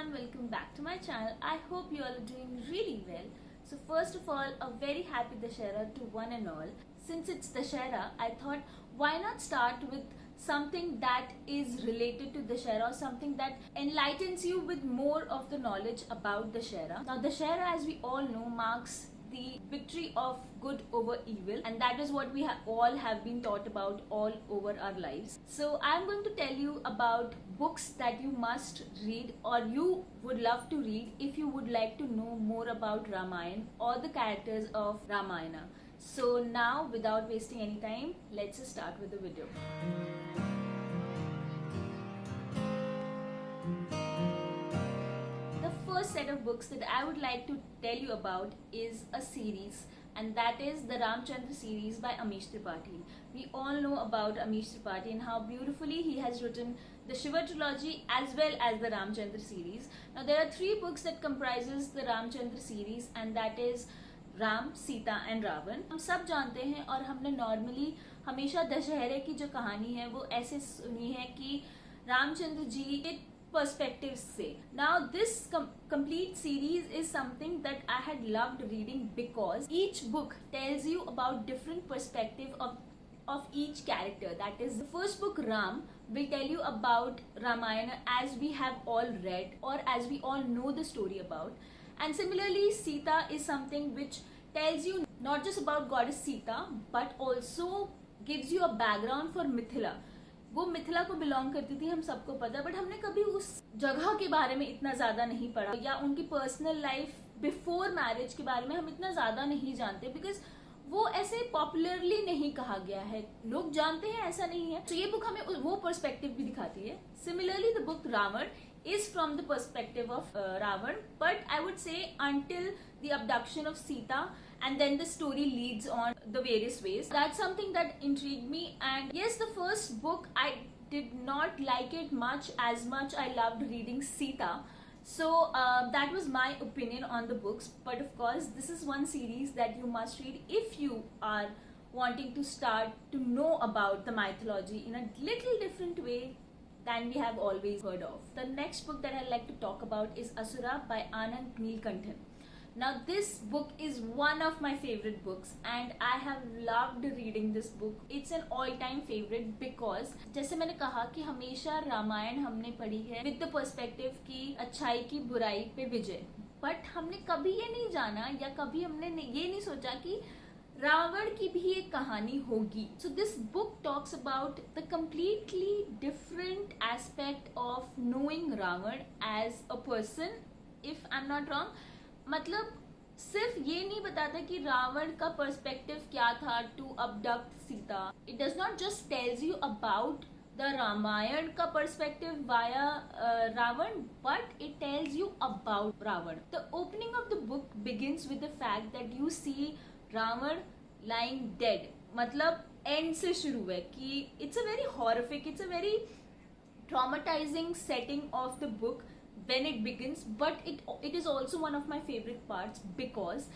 everyone, welcome back to my channel. I hope you all are doing really well. So first of all, a very happy Dashera to one and all. Since it's Dashera, I thought why not start with something that is related to Dashera or something that enlightens you with more of the knowledge about Dashera. Now Dashera, as we all know, marks the victory of good over evil, and that is what we all have been taught about all over our lives. So I'm going to tell you about books that you must read or you would love to read if you would like to know more about Ramayana or the characters of Ramayana. So now, without wasting any time, let's just start with the video. First set of books that I would like to tell you about is a series, and that is the Ramchandra series by Amish Tripathi. We all know about Amish Tripathi and how beautifully he has written the Shiva trilogy as well as the Ramchandra series. Now there are three books that comprises the Ramchandra series, and that is Ram, Sita and Ravan. हम सब जानते हैं और हमने normally हमेशा दशहरे की जो कहानी है वो ऐसे सुनी है कि रामचंद्र जी के perspectives say. Now this complete series is something that I had loved reading because each book tells you about different perspective of each character. That is, the first book, Ram, will tell you about Ramayana as we have all read or as we all know the story about. And similarly, Sita is something which tells you not just about goddess Sita but also gives you a background for Mithila. वो मिथिला को belong करती थी, हम सबको पता, but हमने कभी उस जगह के बारे में इतना ज्यादा नहीं पढ़ा या उनकी पर्सनल लाइफ बिफोर मैरिज के बारे में हम इतना ज्यादा नहीं जानते बिकॉज वो ऐसे पॉपुलरली नहीं कहा गया है. लोग जानते हैं, ऐसा नहीं है. तो ये बुक हमें वो पर्सपेक्टिव भी दिखाती है. Similarly the book Ravan is from the perspective of Ravan, but I would say until the abduction of Sita, and then the story leads on the various ways. That's something that intrigued me, and yes, the first book I did not like it much as much I loved reading Sita. So that was my opinion on the books, but of course this is one series that you must read if you are wanting to start to know about the mythology in a little different way than we have always heard of. The next book that I'd like to talk about is Asura by Anand Neelkanthan. Now this book is one of my favorite books and I have loved reading this book. It's an all-time favorite because जैसे मैंने कहा कि हमेशा रामायण हमने पढ़ी है with the perspective की अच्छाई की बुराई पे विजय, but हमने कभी ये नहीं जाना या कभी हमने ये नहीं सोचा कि रावण की भी एक कहानी होगी. So this book talks about the completely different aspect of knowing Ravan as a person, if I'm not wrong. मतलब सिर्फ ये नहीं बताता कि रावण का पर्सपेक्टिव क्या था to abduct Sita. It does not just tells you about the Ramayana का perspective via Ravana, but it tells you about Ravana. The opening of the book begins with the fact that you see Ravana lying dead. मतलब end से शुरू है कि it's a very horrific, it's a very traumatizing setting of the book when it begins, but it is also one of my favorite parts because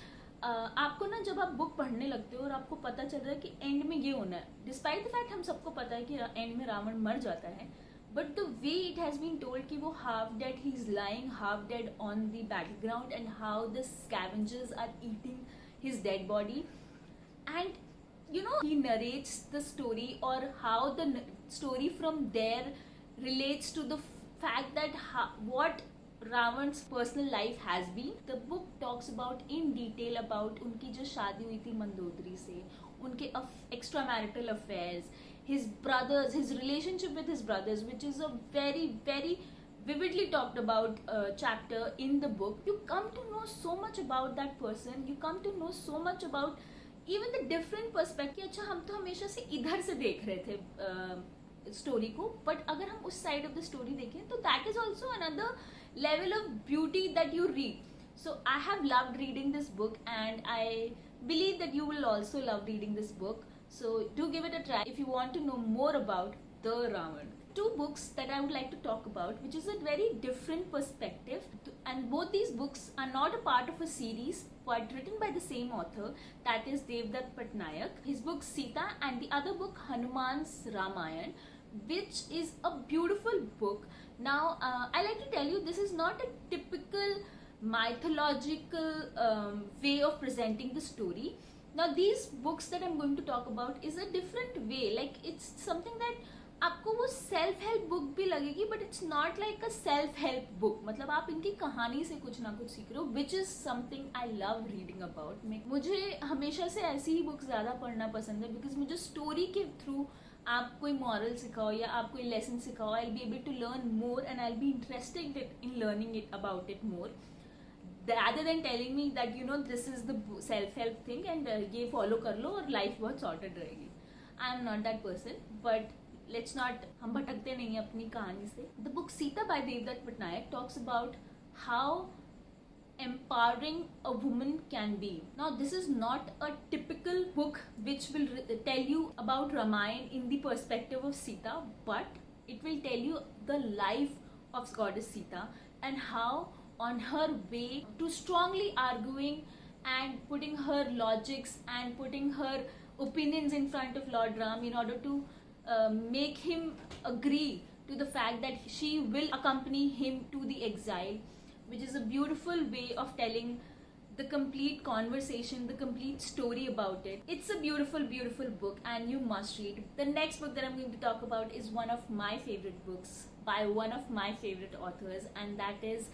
आपको ना जब आप book पढ़ने लगते हो और आपको पता चल रहा है कि एंड में ये होना है, डिस्पाइट द फैक्ट हम सबको पता है कि एंड में रावण मर जाता है, but the way it has been told कि वो half dead, he is lying half dead on the battle ground and how the scavengers are eating his dead body. And you know, he narrates the story or how the story from there relates to the fact that what Ravan's personal life has been. The book talks about in detail about उनकी जो शादी हुई थी मंदोदरी से, उनके extramarital affairs, his brothers, his relationship with his brothers, which is a very very vividly talked about chapter in the book. You come to know so much about that person. You come to know so much about even the different perspective. अच्छा, हम तो हमेशा से इधर से देख रहे थे स्टोरी को, बट अगर हम उस साइड ऑफ द स्टोरी देखें तो that is also another level of beauty that you read. So I have loved reading this book and I believe that you will also love reading this book. So do give it a try if you want to know more about the Ravan. Two books that I would like to talk about, which is a very different perspective, and both these books are not a part of a series but written by the same author, that is Devdutt Pattanayak. His book Sita and the other book Hanuman's Ramayan, which is a beautiful book Now, I like to tell you, this is not a typical mythological way of presenting the story. Now, these books that I'm going to talk about is a different way. Like, it's something that आपको वो self help book भी लगेगी, but it's not like a self help book. मतलब आप इनकी कहानी से कुछ ना कुछ सीख रहे हो, which is something I love reading about. मुझे हमेशा से ऐसी ही बुक ज्यादा पढ़ना पसंद है, बिकॉज मुझे स्टोरी के थ्रू आप कोई मॉरल सिखाओ या आप कोई लेसन सिखाओ, I be able to learn more and I be interested in learning it about it more, rather than telling me that you know this is the self help thing and ये follow कर लो और life बहुत sorted रहेगी. I am not that person, but let's not, हम भटकते नहीं हैं अपनी कहानी से. The book Sita by Devdutt Patnaik talks about how empowering a woman can be. Now, this is not a typical book which will tell you about Ramayana in the perspective of Sita, but it will tell you the life of goddess Sita and how on her way to strongly arguing and putting her logics and putting her opinions in front of Lord Ram in order to make him agree to the fact that she will accompany him to the exile, which is a beautiful way of telling the complete conversation, the complete story about it. It's a beautiful, beautiful book and you must read. The next book that I'm going to talk about is one of my favorite books by one of my favorite authors, and that is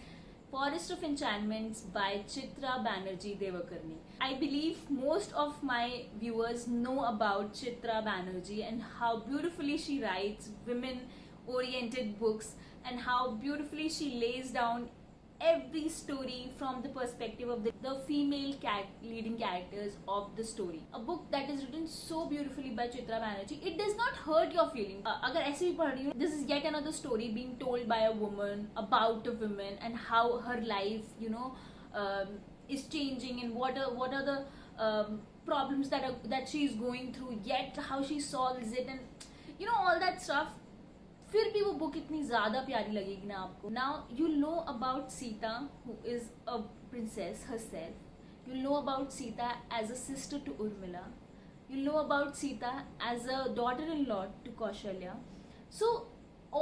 Forest of Enchantments by Chitra Banerjee Devakarni. I believe most of my viewers know about Chitra Banerjee and how beautifully she writes women-oriented books and how beautifully she lays down every story from the perspective of the female leading characters of the story. A book that is written so beautifully by Chitra Banerjee, it does not hurt your feelings. अगर ऐसे भी पढ़ रही हूँ, this is yet another story being told by a woman about a woman and how her life, you know, is changing and what are the problems that she is going through, yet how she solves it, and you know all that stuff. फिर भी वो book इतनी ज़्यादा प्यारी लगेगी ना आपको. Now you know about Sita who is a princess herself. You know about Sita as a sister to Urmila. You know about Sita as a daughter-in-law to Kaushalya. So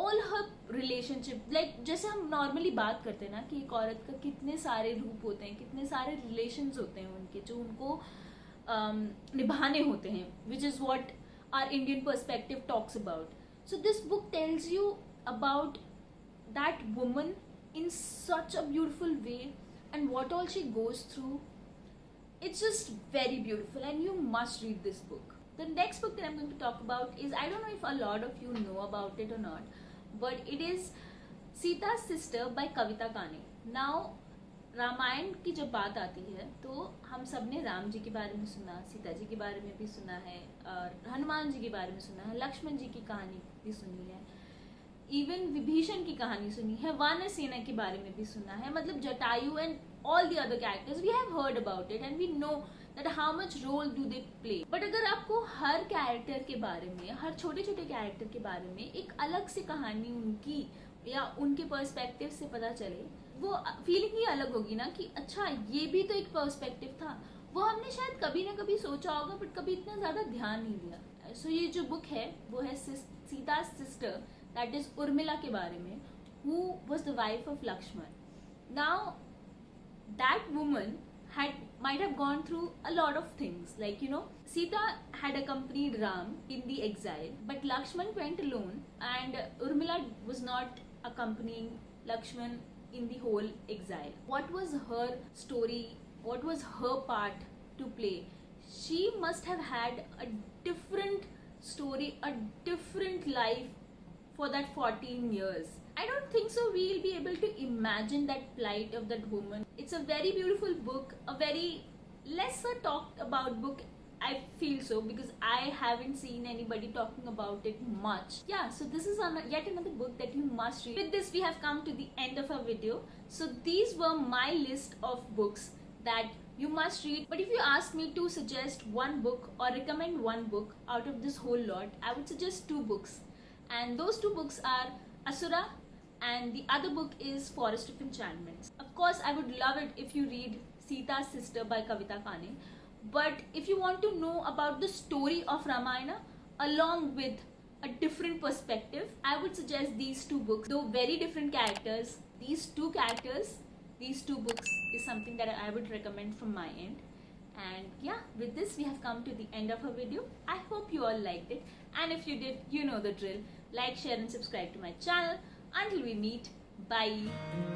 all her relationship, like जैसे हम normally बात करते हैं ना कि एक औरत का कितने सारे रूप होते हैं, कितने सारे रिलेशंस होते हैं उनके जो उनको निभाने होते हैं, which is what our Indian perspective talks about. So this book tells you about that woman in such a beautiful way and what all she goes through. It's just very beautiful and you must read this book. The next book that I'm going to talk about is, I don't know if a lot of you know about it or not, but it is Sita's Sister by Kavita Kane. Now, Ramayan की जब बात आती है तो हम सब ने राम जी के बारे में सुना, सीता जी के बारे में भी सुना है, और हनुमान जी के बारे में सुना है, लक्ष्मण जी की कहानी भी सुनी है, इवन विभीषण की कहानी सुनी है, वानर सेना के बारे में भी सुना है. मतलब Jatayu and all the other characters we have heard about it and we know that how much role do they play. But अगर आपको हर कैरेक्टर के बारे में, हर छोटे छोटे कैरेक्टर के बारे में एक अलग से कहानी उनकी या उनके पर्सपेक्टिव से पता चले, वो फीलिंग ही अलग होगी ना कि अच्छा ये भी तो एक पर्सपेक्टिव था. वो हमने शायद कभी ना कभी सोचा होगा बट कभी इतना ज़्यादा ध्यान नहीं दिया. सो ये जो बुक है वो है Sita sister, that is Urmila के बारे में, who was the wife of Lakshman. Now that woman might have gone through a lot of things, like you know Sita had accompanied Ram in the exile, but Lakshman went alone and Urmila was not accompanying Lakshman in the whole exile. What was her story? What was her part to play? She must have had a different story, a different life for that 14 years. I don't think so we'll be able to imagine that plight of that woman. It's a very beautiful book, a very lesser talked about book, I feel so, because I haven't seen anybody talking about it much. Yeah, so this is yet another book that you must read. With this we have come to the end of our video. So these were my list of books that you must read. But if you ask me to suggest one book or recommend one book out of this whole lot, I would suggest two books. And those two books are Asura and the other book is Forest of Enchantments. Of course, I would love it if you read Sita's Sister by Kavita Kane. But if you want to know about the story of Ramayana along with a different perspective, I would suggest these two books. Though very different characters, these two books is something that I would recommend from my end. And yeah, with this we have come to the end of our video. I hope you all liked it, and if you did, you know the drill. Like, share and subscribe to my channel. Until we meet, bye.